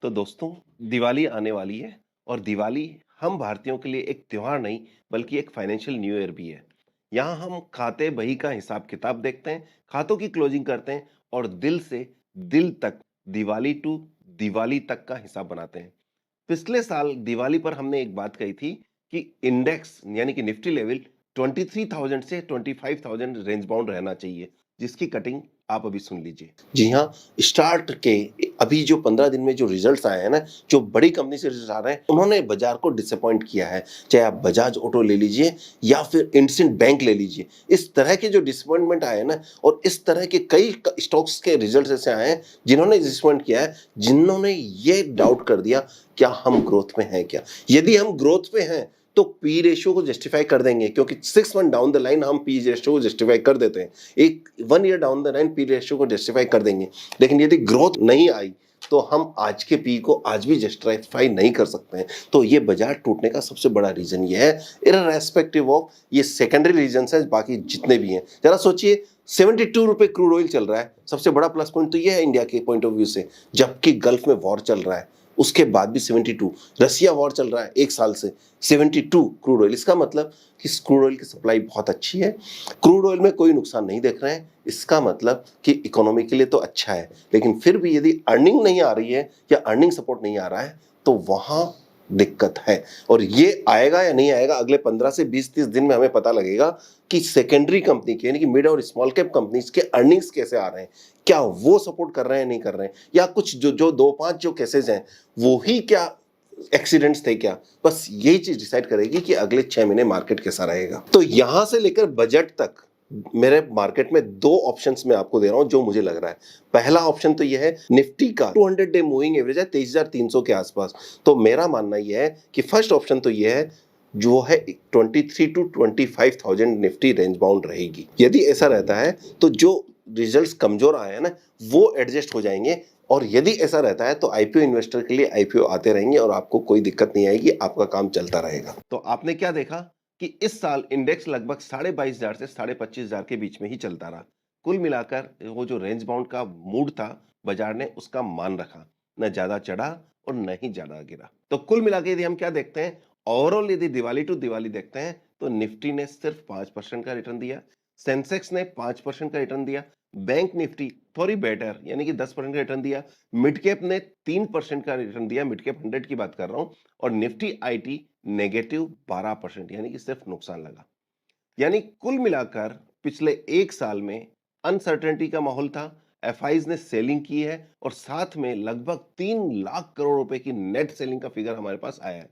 तो दोस्तों, दिवाली आने वाली है और दिवाली हम भारतीयों के लिए एक त्योहार नहीं बल्कि एक फाइनेंशियल न्यू ईयर भी है। यहाँ हम खाते बही का हिसाब किताब देखते हैं, खातों की क्लोजिंग करते हैं और दिल से दिल तक दिवाली टू दिवाली तक का हिसाब बनाते हैं। पिछले साल दिवाली पर हमने एक बात कही थी कि इंडेक्स यानी कि निफ्टी लेवल 23,000 से 25,000 रेंज बाउंड रहना चाहिए, जिसकी कटिंग आप अभी सुन लीजिए। जी हाँ, स्टार्ट के अभी जो 15 दिन में जो रिजल्ट्स आए हैं ना, जो बड़ी कंपनी से रिजल्ट आ रहे हैं, उन्होंने बाजार को डिसअपॉइंट किया है। चाहे आप बजाज ऑटो ले लीजिए या फिर इंडसइंड बैंक ले लीजिए, इस तरह के जो डिसअपॉइंटमेंट आए हैं ना, और इस तरह के कई स्टॉक्स के रिजल्ट ऐसे आए हैं जिन्होंने डिसअपॉइंट किया है, जिन्होंने ये डाउट कर दिया क्या हम ग्रोथ में हैं क्या। यदि हम ग्रोथ पे हैं तो पी रेशियो को जस्टिफाई कर देंगे, क्योंकि 6 मंथ डाउन द लाइन हम पी रेशियो को जस्टिफाई कर देते हैं। एक 1 year down the line P ratio को जस्टिफाई कर देंगे। लेकिन यदि ग्रोथ नहीं आई तो हम आज के पी को आज भी जस्टिफाई नहीं कर सकते हैं। तो ये बाजार टूटने का सबसे बड़ा रीजन ये है, इररेस्पेक्टिव ऑफ ये सेकेंडरी रीजन है बाकी जितने भी हैं। जरा सोचिए, 72 रुपए क्रूड ऑयल चल रहा है, सबसे बड़ा प्लस पॉइंट तो ये है इंडिया के पॉइंट ऑफ व्यू से, जबकि गल्फ में वॉर चल रहा है। उसके बाद भी 72, रसिया वॉर चल रहा है एक साल से, 72 क्रूड ऑयल। इसका मतलब कि क्रूड ऑयल की सप्लाई बहुत अच्छी है, क्रूड ऑयल में कोई नुकसान नहीं देख रहे हैं। इसका मतलब कि इकोनॉमी के लिए तो अच्छा है, लेकिन फिर भी यदि अर्निंग नहीं आ रही है या अर्निंग सपोर्ट नहीं आ रहा है तो वहां दिक्कत है। और ये आएगा या नहीं आएगा, अगले 15 से 20-30 दिन में हमें पता लगेगा कि सेकेंडरी कंपनी के यानी कि मिड और स्मॉल कैप कंपनीज के अर्निंग्स कैसे आ रहे हैं, क्या वो सपोर्ट कर रहे हैं नहीं कर रहे हैं, या कुछ जो 2-5 जो केसेस हैं वो ही क्या एक्सीडेंट्स थे क्या। बस यही चीज डिसाइड करेगी कि अगले 6 महीने मार्केट कैसा रहेगा। तो यहां से लेकर बजट तक मेरे मार्केट में दो ऑप्शंस मैं आपको दे रहा हूं जो मुझे लग रहा है। पहला ऑप्शन तो यह है, निफ्टी का 200 डे मूविंग एवरेज है 23,300 के आसपास। तो मेरा मानना यह है कि फर्स्ट ऑप्शन तो यह है जो है 23 टू 25,000 निफ्टी रेंज बाउंड रहेगी। यदि ऐसा रहता है तो जो रिजल्ट्स कमजोर आए हैं ना, वो एडजस्ट हो जाएंगे। और यदि ऐसा रहता है तो आईपीओ इन्वेस्टर के लिए आईपीओ आते रहेंगे और आपको कोई दिक्कत नहीं आएगी, आपका काम चलता रहेगा। तो आपने क्या देखा कि इस साल इंडेक्स लगभग 22,500 से 25,500 के बीच में ही चलता रहा। कुल मिलाकर वो जो रेंज बाउंड का मूड था, बाजार ने उसका मान रखा, न ज्यादा चढ़ा और न ही ज्यादा गिरा। तो कुल मिलाकर यदि हम क्या देखते हैं, ओवरऑल यदि दिवाली टू दिवाली देखते हैं तो निफ्टी ने सिर्फ 5% का रिटर्न दिया, सेंसेक्स ने 5% का रिटर्न दिया, बैंक निफ्टी थोड़ी बेटर यानी कि 10% का रिटर्न दिया, मिड कैप ने 3% का रिटर्न दिया, मिड कैप 100 की बात कर रहा हूं, और निफ्टी आईटी नेगेटिव 12% यानी कि सिर्फ नुकसान लगा। यानी कुल मिलाकर पिछले एक साल में अनसर्टेनिटी का माहौल था, एफआईज ने सेलिंग की है और साथ में लगभग 3 लाख करोड़ रुपए की नेट सेलिंग का फिगर हमारे पास आया है।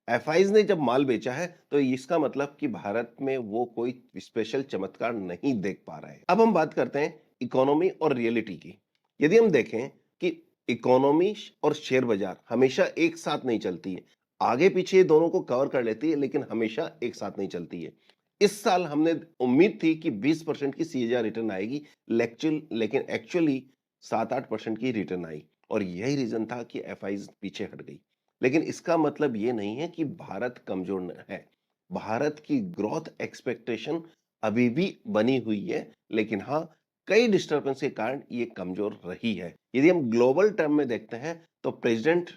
एफआईज ने जब माल बेचा है तो इसका मतलब कि भारत में वो कोई स्पेशल चमत्कार नहीं देख पा रहे हैं। अब हम बात करते हैं इकोनॉमी और रियलिटी की। यदि हम देखें कि इकोनॉमी और शेयर बाजार हमेशा एक साथ नहीं चलती है, आगे पीछे दोनों को कवर कर लेती है लेकिन हमेशा एक साथ नहीं चलती है। इस साल हमने उम्मीद थी कि 20% की सीएजीआर रिटर्न आएगी, लेकिन एक्चुअली 7-8% की रिटर्न आई, और यही रीजन था कि एफआईज पीछे हट गई। लेकिन इसका मतलब ये नहीं है कि भारत कमजोर है। भारत की ग्रोथ एक्सपेक्टेशन अभी भी बनी हुई है, लेकिन हाँ, कई डिस्टर्बेंस के कारण ये कमजोर रही है। यदि हम ग्लोबल टर्म में देखते हैं तो प्रेसिडेंट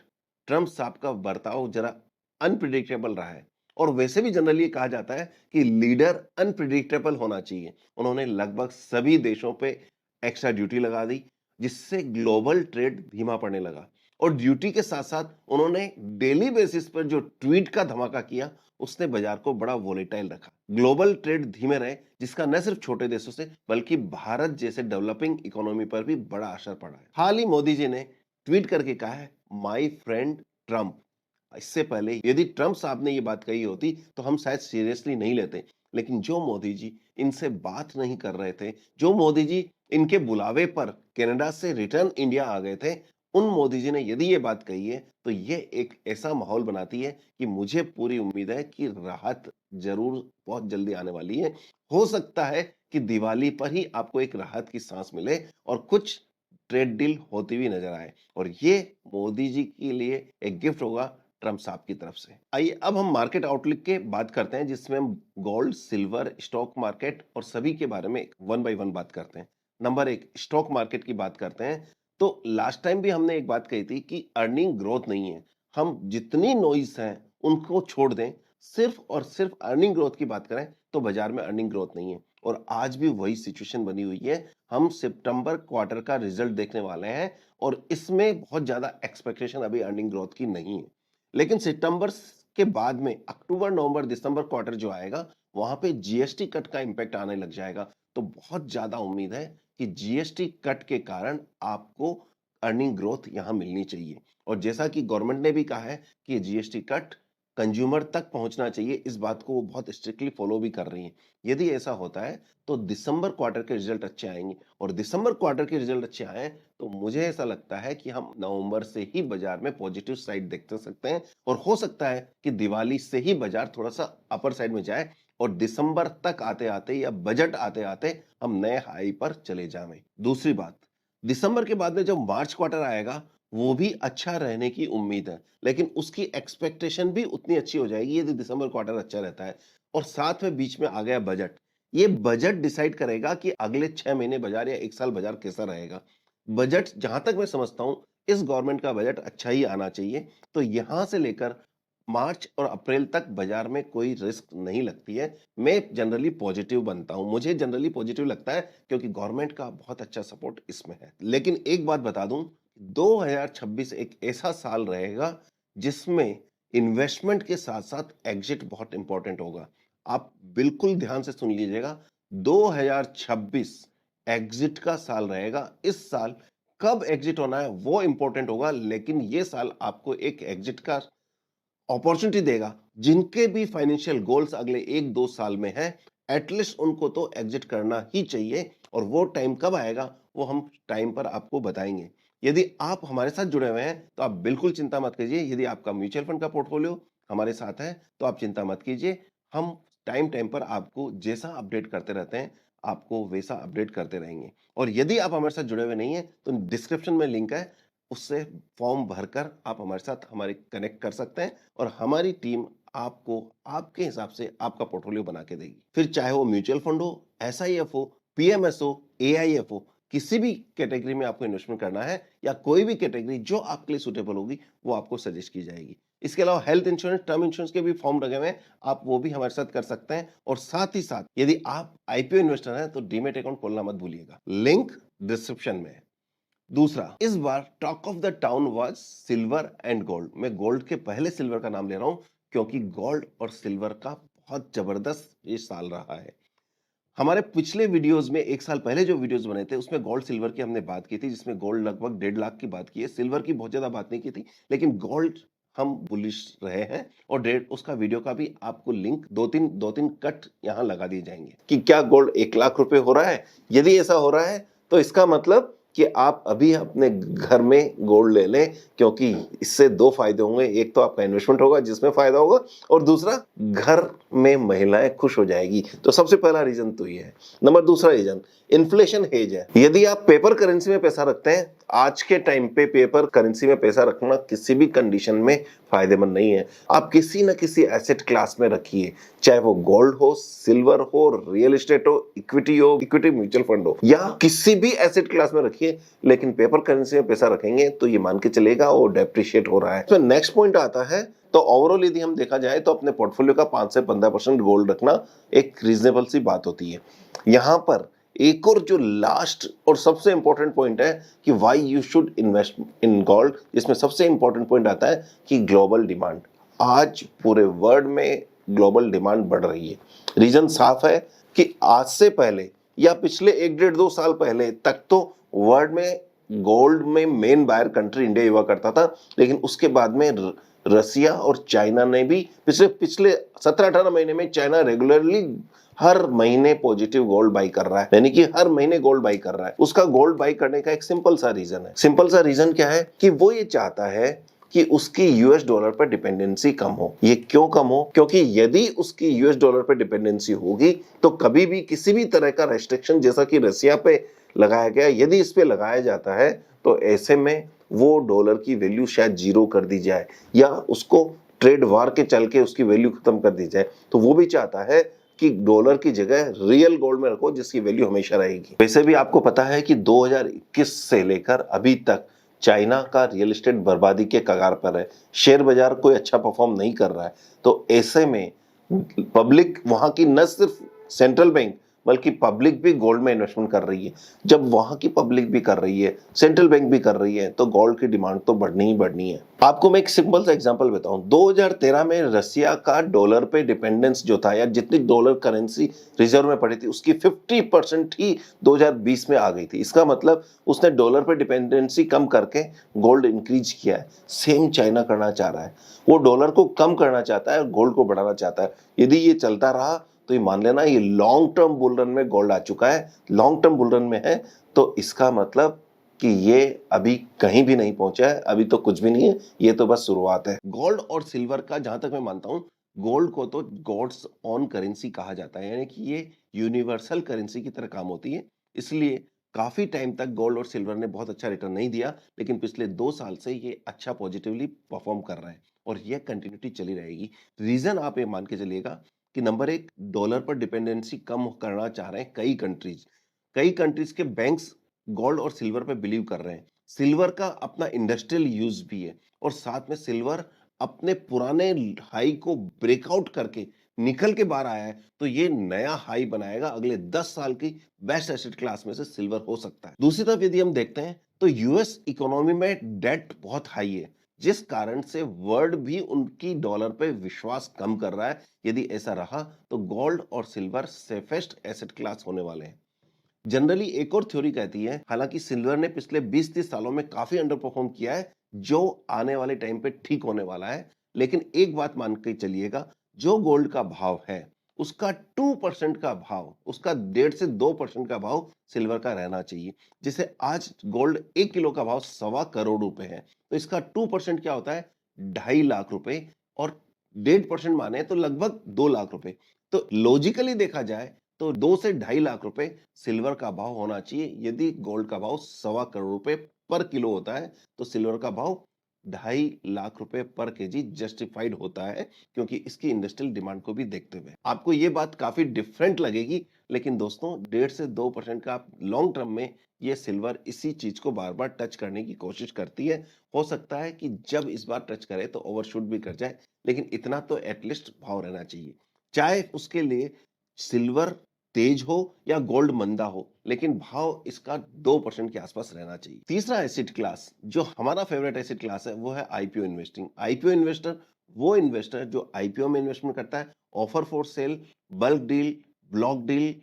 ट्रंप साहब का बर्ताव जरा अनप्रिडिक्टेबल रहा है, और वैसे भी जनरली कहा जाता है कि लीडर अनप्रिडिक्टेबल होना चाहिए। उन्होंने लगभग सभी देशों पे एक्स्ट्रा ड्यूटी लगा दी, जिससे ग्लोबल ट्रेड धीमा पड़ने लगा। और ड्यूटी के साथ साथ उन्होंने डेली बेसिस पर जो ट्वीट का धमाका किया, उसने बाजार को बड़ा वोलेटाइल रखा। ग्लोबल ट्रेड धीमे रहे, जिसका न सिर्फ छोटे देशों से बल्कि भारत जैसे डेवलपिंग इकोनॉमी पर भी बड़ा असर पड़ा है। हाल ही मोदी जी ने ट्वीट करके कहा है, माय फ्रेंड ट्रंप। इससे पहले यदि ट्रंप साहब ने ये बात कही होती तो हम शायद सीरियसली नहीं लेते, लेकिन जो मोदी जी इनसे बात नहीं कर रहे थे, जो मोदी जी इनके बुलावे पर कनाडा से रिटर्न इंडिया आ गए थे, उन मोदी जी ने यदि ये बात कही है तो ये एक ऐसा माहौल बनाती है कि मुझे पूरी उम्मीद है कि राहत जरूर बहुत जल्दी आने वाली है। हो सकता है कि दिवाली पर ही आपको एक राहत की सांस मिले और कुछ ट्रेड डील होती हुई नजर आए, और ये मोदी जी के लिए एक गिफ्ट होगा ट्रंप साहब की तरफ से। आइए अब हम मार्केट आउटलुक के बात करते हैं, जिसमें हम गोल्ड, सिल्वर, स्टॉक मार्केट और सभी के बारे में वन बाय वन बात करते हैं। नंबर एक, स्टॉक मार्केट की बात करते हैं तो लास्ट टाइम भी हमने एक बात कही थी कि अर्निंग ग्रोथ नहीं है। हम जितनी नॉइज़ हैं उनको छोड़ दें, सिर्फ़ और सिर्फ़ अर्निंग ग्रोथ की बात करें तो बाज़ार में अर्निंग ग्रोथ नहीं है और आज भी वही सिचुएशन बनी हुई है। हम सितंबर क्वार्टर का रिज़ल्ट देखने वाले हैं और इसमें बहुत ज़्यादा एक्सपेक्टेशन अभी अर्निंग ग्रोथ की नहीं है। लेकिन सितंबर के बाद में अक्टूबर, नवंबर, दिसंबर क्वार्टर जो आएगा, वहाँ पे जीएसटी कट का इम्पैक्ट आने लग जाएगा। तो बहुत ज़्यादा उम्मीद है कि जीएसटी कट के कारण आपको अर्निंग ग्रोथ यहाँ मिलनी चाहिए और जैसा कि गवर्नमेंट ने भी कहा है कि जीएसटी कट कंज्यूमर तक पहुंचना चाहिए, इस बात को वो बहुत स्ट्रिक्टली फॉलो भी कर रही है। यदि ऐसा होता है तो दिसंबर क्वार्टर के रिजल्ट अच्छे आएंगे और दिसंबर क्वार्टर के रिजल्ट अच्छे आए तो मुझे ऐसा लगता है कि हम नवंबर से ही बाजार में पॉजिटिव साइड देख सकते हैं और हो सकता है कि दिवाली से ही बाजार थोड़ा सा अपर साइड में जाए और दिसंबर तक आते आते या बजट आते आते हम नए हाई पर चले जाएं। दूसरी बात, दिसंबर के बाद में जब मार्च क्वार्टर आएगा वो भी अच्छा रहने की उम्मीद है, लेकिन उसकी एक्सपेक्टेशन भी उतनी अच्छी हो जाएगी यदि दिसंबर क्वार्टर अच्छा रहता है और साथ में बीच में आ गया बजट। ये बजट डिसाइड करेगा कि अगले 6 महीने बाजार या 1 साल बाजार कैसा रहेगा। बजट जहां तक मैं समझता हूं इस गवर्नमेंट का बजट अच्छा ही आना चाहिए। तो यहां से लेकर मार्च और अप्रैल तक बाजार में कोई रिस्क नहीं लगती है। मैं जनरली पॉजिटिव बनता हूं, मुझे जनरली पॉजिटिव लगता है क्योंकि गवर्नमेंट का बहुत अच्छा सपोर्ट इसमें है। लेकिन एक बात बता दूं, 2026 एक ऐसा साल रहेगा जिसमें इन्वेस्टमेंट के साथ-साथ एग्जिट बहुत इंपॉर्टेंट होगा। आप बिल्कुल ध्यान से सुन लीजिएगा, 2026 एग्जिट का साल रहेगा। इस साल कब एग्जिट होना है वो इंपॉर्टेंट होगा, लेकिन ये साल आपको एक एग्जिट का अपॉर्चुनिटी देगा। जिनके भी फाइनेंशियल गोल्स अगले 1-2 साल में हैं, एटलीस्ट उनको तो एग्जिट करना ही चाहिए और वो टाइम कब आएगा वो हम टाइम पर आपको बताएंगे। यदि आप हमारे साथ जुड़े हुए हैं तो आप बिल्कुल चिंता मत कीजिए। यदि आपका म्यूचुअल फंड का पोर्टफोलियो हमारे साथ है तो आप चिंता मत कीजिए। हम टाइम टाइम पर आपको जैसा अपडेट करते रहते हैं, आपको वैसा अपडेट करते रहेंगे। और यदि आप हमारे साथ जुड़े हुए नहीं हैं तो डिस्क्रिप्शन में लिंक है, उससे फॉर्म भरकर आप हमारे साथ हमारे कनेक्ट कर सकते हैं और हमारी टीम आपको आपके हिसाब से आपका पोर्टफोलियो बना के देगी। फिर चाहे वो म्यूचुअल फंड हो, एसआईएफ हो, पीएमएस हो, एआईएफ हो, किसी भी कैटेगरी में आपको इन्वेस्टमेंट करना है या कोई भी कैटेगरी जो आपके लिए सुटेबल होगी वो आपको सजेस्ट की जाएगी। इसके अलावा हेल्थ इंश्योरेंस, टर्म इंश्योरेंस के भी फॉर्म लगे हुए हैं, आप वो भी हमारे साथ कर सकते हैं। और साथ ही साथ यदि आप आईपीओ इन्वेस्टर हैं तो डीमेट अकाउंट खोलना मत भूलिएगा, लिंक डिस्क्रिप्शन में है। दूसरा, इस बार talk of the town was silver and gold. मैं गोल्ड के पहले सिल्वर का नाम ले रहा हूं क्योंकि गोल्ड और सिल्वर का बहुत जबरदस्त ये साल रहा है। हमारे पिछले वीडियोस में 1 साल पहले जो वीडियोस बने थे उसमें गोल्ड सिल्वर की हमने बात की थी, जिसमें गोल्ड लगभग 1.5 लाख की बात की है, सिल्वर की बहुत ज्यादा बात नहीं की थी, लेकिन गोल्ड हम बुलिश रहे हैं और डेढ़ उसका वीडियो का भी आपको लिंक दो तीन कट यहाँ लगा दिए जाएंगे कि क्या गोल्ड 1 लाख रुपए हो रहा है। यदि ऐसा हो रहा है तो इसका मतलब कि आप अभी अपने घर में गोल्ड ले लें, क्योंकि इससे 2 फायदे होंगे। एक तो आपका इन्वेस्टमेंट होगा जिसमें फायदा होगा और दूसरा घर में महिलाएं खुश हो जाएगी। तो सबसे पहला रीजन तो ये है। नंबर दूसरा रीजन इन्फ्लेशन हेज है। यदि आप पेपर करेंसी में पैसा रखते हैं, आज के टाइम पे पेपर करेंसी में पैसा रखना किसी भी कंडीशन में फायदेमंद नहीं है। आप किसी न किसी एसेट क्लास में रखिए, चाहे वो गोल्ड हो, सिल्वर हो, रियल एस्टेट हो, इक्विटी हो, इक्विटी म्यूचुअल फंड हो, या किसी भी एसेट क्लास में रखिए, लेकिन पेपर करेंसी में पैसा रखेंगे तो ये मान के चलेगा वो डेप्रिशिएट हो रहा है। तो नेक्स्ट पॉइंट आता है, तो ओवरऑल यदि हम देखा जाए तो अपने पोर्टफोलियो का 5 से 15% गोल्ड रखना एक रीजनेबल सी बात होती है। यहां पर एक और जो लास्ट और सबसे इंपॉर्टेंट पॉइंट है कि why you should invest in gold, जिसमें सबसे इंपॉर्टेंट पॉइंट आता है कि ग्लोबल डिमांड। आज पूरे वर्ल्ड में ग्लोबल डिमांड बढ़ रही है। रीजन साफ है कि आज से पहले या पिछले 1-1.5-2 साल पहले तक तो वर्ल्ड में गोल्ड में मेन बायर कंट्री इंडिया हुआ करता था, लेकिन उसके बाद में रसिया और चाइना ने भी पिछले 17-18 महीने में चाइना रेगुलरली हर महीने पॉजिटिव गोल्ड बाई कर रहा है, यानी कि हर महीने गोल्ड बाई कर रहा है। उसका गोल्ड बाई करने का एक सिंपल सा रीजन है। सिंपल सा रीजन क्या है कि वो ये चाहता है कि उसकी यूएस डॉलर पर डिपेंडेंसी कम हो। ये क्यों कम हो? क्योंकि यदि उसकी यूएस डॉलर पर डिपेंडेंसी होगी तो कभी भी किसी भी तरह का रेस्ट्रिक्शन जैसा कि रसिया पे लगाया गया, यदि इस पे लगाया जाता है तो ऐसे में वो डॉलर की वैल्यू शायद 0 कर दी जाए या उसको ट्रेड वार के चल के उसकी वैल्यू खत्म कर दी जाए। तो वो भी चाहता है कि डॉलर की जगह रियल गोल्ड में रखो जिसकी वैल्यू हमेशा रहेगी। वैसे भी आपको पता है कि 2021 से लेकर अभी तक चाइना का रियल एस्टेट बर्बादी के कगार पर है। शेयर बाजार कोई अच्छा परफॉर्म नहीं कर रहा है। तो ऐसे में पब्लिक वहां की न सिर्फ सेंट्रल बैंक बल्कि पब्लिक भी गोल्ड में इन्वेस्टमेंट कर रही है। जब वहां की पब्लिक भी कर रही है, सेंट्रल बैंक भी कर रही है, तो गोल्ड की डिमांड तो बढ़नी ही बढ़नी है। आपको मैं एक सिंपल सा एग्जांपल बताऊं, 2013 में रसिया का डॉलर पे डिपेंडेंस जो था, या जितनी डॉलर करेंसी रिजर्व में पड़ी थी उसकी 50% ही 2020 में आ गई थी। इसका मतलब उसने डॉलर पे डिपेंडेंसी कम करके गोल्ड इंक्रीज किया है। सेम चाइना करना चाह रहा है, वो डॉलर को कम करना चाहता है और गोल्ड को बढ़ाना चाहता है। यदि ये चलता रहा तो ये मान लेना, ये लॉन्ग टर्म बुल रन में गोल्ड आ चुका है, लॉन्ग टर्म बुल रन में है। तो इसका मतलब कि ये अभी कहीं भी नहीं पहुंचा है, अभी तो कुछ भी नहीं है, ये तो बस शुरुआत है। गोल्ड और सिल्वर का जहां तक मैं मानता हूं, गोल्ड को तो गॉड्स ऑन करेंसी कहा जाता है, यानी कि ये यूनिवर्सल करेंसी की तरह काम होती है। इसलिए काफी टाइम तक गोल्ड और सिल्वर ने बहुत अच्छा रिटर्न नहीं दिया, लेकिन पिछले 2 साल से ये अच्छा पॉजिटिवली परफॉर्म कर रहा है और यह कंटिन्यूटी चली रहेगी। रीजन आप ये मान के चलिएगा कि नंबर एक, डॉलर पर डिपेंडेंसी कम करना चाह रहे हैं कई कंट्रीज के बैंक्स गोल्ड और सिल्वर पे बिलीव कर रहे हैं। सिल्वर का अपना इंडस्ट्रियल यूज भी है और साथ में सिल्वर अपने पुराने हाई को ब्रेकआउट करके निकल के बाहर आया है, तो ये नया हाई बनाएगा। अगले 10 साल की बेस्ट एसेट क्लास में से सिल्वर हो सकता है। दूसरी तरफ यदि हम देखते हैं तो यूएस इकोनॉमी में डेट बहुत हाई है, जिस कारण से वर्ल्ड भी उनकी डॉलर पे विश्वास कम कर रहा है। यदि ऐसा रहा तो गोल्ड और सिल्वर सेफेस्ट एसेट क्लास होने वाले हैं। जनरली एक और थ्योरी कहती है, हालांकि सिल्वर ने पिछले 20-30 सालों में काफी अंडर परफॉर्म किया है, जो आने वाले टाइम पे ठीक होने वाला है। लेकिन एक बात मान के चलिएगा, जो गोल्ड का भाव है उसका 2% का भाव, उसका 1.5 से 2% का भाव सिल्वर का रहना चाहिए। जैसे आज गोल्ड 1 किलो का भाव 1.25 करोड़ है, तो इसका 2% क्या होता है, 2.5 लाख रुपए, और 1.5% माने तो लगभग 2 लाख रुपए। तो लॉजिकली देखा जाए तो 2 से 2.5 लाख रुपए सिल्वर का भाव होना चाहिए। यदि गोल्ड का भाव 1.25 करोड़ पर किलो होता है तो सिल्वर का भाव 2.5 लाख रुपए पर केजी जस्टिफाइड होता है, क्योंकि इसकी इंडस्ट्रियल डिमांड को भी देखते हुए। आपको ये बात काफी डिफरेंट लगेगी, लेकिन दोस्तों 1.5 से 2% का लॉन्ग टर्म में ये सिल्वर इसी चीज को बार बार टच करने की कोशिश करती है। हो सकता है कि जब इस बार टच करे तो ओवरशूट भी कर जाए, लेकिन इतना तो एटलीस्ट भाव रहना चाहिए। चाहे उसके लिए सिल्वर तेज हो या गोल्ड मंदा हो, लेकिन भाव इसका 2% के आसपास रहना चाहिए। तीसरा एसेट क्लास जो हमारा फेवरेट एसेट क्लास है, वो है आईपीओ इन्वेस्टिंग। आईपीओ इन्वेस्टर वो इन्वेस्टर जो आईपीओ में इन्वेस्टमेंट करता है, offer for sale, bulk deal, block deal,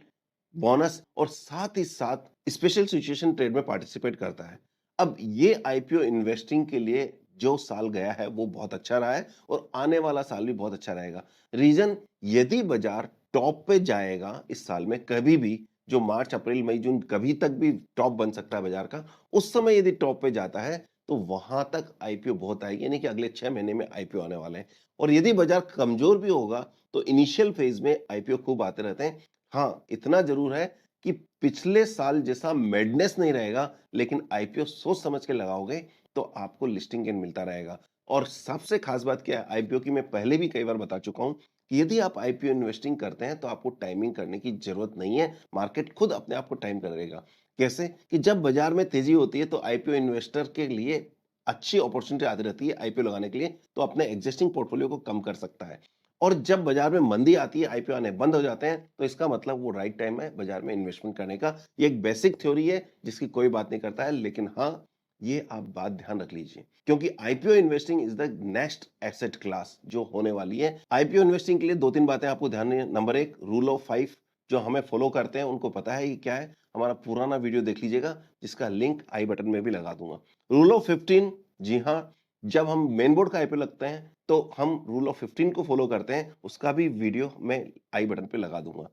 bonus और साथ ही साथ स्पेशल सिचुएशन ट्रेड में पार्टिसिपेट करता है। अब ये आईपीओ इन्वेस्टिंग के लिए जो साल गया है वो बहुत अच्छा रहा है और आने वाला साल भी बहुत अच्छा रहेगा। रीजन, यदि बाजार टॉप पे जाएगा इस साल में कभी भी, जो मार्च अप्रैल मई जून कभी तक भी टॉप बन सकता है बाजार का, उस समय यदि टॉप पे जाता है तो वहां तक आईपीओ बहुत आएगी, यानी कि अगले 6 महीने में आईपीओ आने वाले हैं। और यदि बाजार कमजोर भी होगा तो इनिशियल फेज में आईपीओ खूब आते रहते हैं। हाँ, इतना जरूर है कि पिछले साल जैसा मैडनेस नहीं रहेगा, लेकिन आईपीओ सोच समझ के लगाओगे तो आपको लिस्टिंग गेन मिलता रहेगा। और सबसे खास बात क्या है आईपीओ की, मैं पहले भी कई बार बता चुका हूं कि यदि आप आईपीओ इन्वेस्टिंग करते हैं तो आपको टाइमिंग करने की जरूरत नहीं है, मार्केट खुद अपने आप को टाइम कर देगा। कैसे कि जब बाजार में तेजी होती है तो आईपीओ इन्वेस्टर के लिए अच्छी अपॉर्चुनिटी आती रहती है आईपीओ लगाने के लिए, तो अपने एग्जिस्टिंग पोर्टफोलियो को कम कर सकता है। और जब बाजार में मंदी आती है, आईपीओ आने बंद हो जाते हैं, तो इसका मतलब वो राइट टाइम है बाजार में इन्वेस्टमेंट करने का। ये एक बेसिक थ्योरी है जिसकी कोई बात नहीं करता है, लेकिन हाँ, ये आप बात ध्यान रख लीजिए, क्योंकि IPO investing is the next asset class जो होने वाली है। आईपीओ इन्वेस्टिंग के लिए 2-3 बातें आपको ध्यान रखनी है। नंबर एक, रूल ऑफ 5। जो हमें फॉलो करते हैं उनको पता है ये क्या है, हमारा पुराना वीडियो देख लीजिएगा जिसका लिंक आई बटन में भी लगा दूंगा। रूल ऑफ 15, जी हाँ, जब हम मेन बोर्ड का आईपीओ लगते हैं तो हम रूल ऑफ 15 को फॉलो करते हैं, उसका भी वीडियो मैं आई बटन पे लगा दूंगा।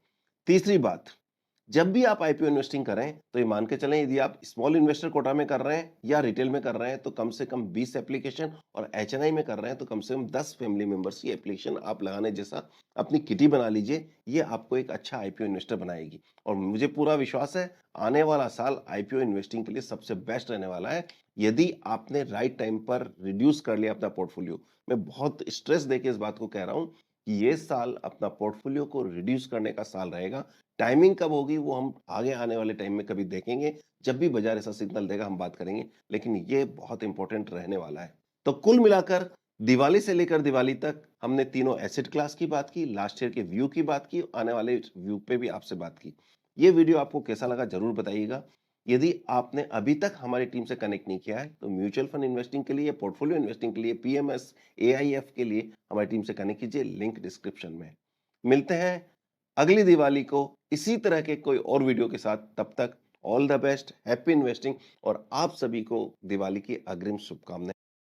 तीसरी बात, जब भी आप आईपीओ इन्वेस्टिंग करें तो ये मान के चलें, यदि आप स्मॉल इन्वेस्टर कोटा में कर रहे हैं या रिटेल में कर रहे हैं तो कम से कम 20 एप्लीकेशन, और एचएनआई में कर रहे हैं तो कम से कम 10 फैमिली मेंबर्स की एप्लीकेशन आप लगाने जैसा अपनी किटी बना लीजिए। ये आपको एक अच्छा आईपीओ इन्वेस्टर बनाएगी और मुझे पूरा विश्वास है आने वाला साल आईपीओ इन्वेस्टिंग के लिए सबसे बेस्ट रहने वाला है, यदि आपने राइट टाइम पर रिड्यूस कर लिया अपना पोर्टफोलियो। मैं बहुत स्ट्रेस देके इस बात को कह रहा हूं कि ये साल अपना पोर्टफोलियो को रिड्यूस करने का साल रहेगा। टाइमिंग कब होगी वो हम आगे आने वाले टाइम में कभी देखेंगे, जब भी बाज़ार ऐसा सिग्नल देगा हम बात करेंगे, लेकिन ये बहुत इम्पोर्टेंट रहने वाला है। तो कुल मिलाकर दिवाली से लेकर दिवाली तक हमने तीनों एसेट क्लास की बात की, लास्ट ईयर के व्यू की बात की, आने वाले व्यू पे भी आपसे बात की। ये वीडियो आपको कैसा लगा ज़रूर बताइएगा। यदि आपने अभी तक हमारी टीम से कनेक्ट नहीं किया है, तो म्यूचुअल फंड इन्वेस्टिंग के लिए, पोर्टफोलियो इन्वेस्टिंग के लिए, पीएमएस, एआईएफ के लिए हमारी टीम से कनेक्ट कीजिए, लिंक डिस्क्रिप्शन में है। मिलते हैं अगली दिवाली को इसी तरह के कोई और वीडियो के साथ, तब तक all the best, happy investing और आप सभी को दिवाली की अग्रिम शुभकामनाएँ।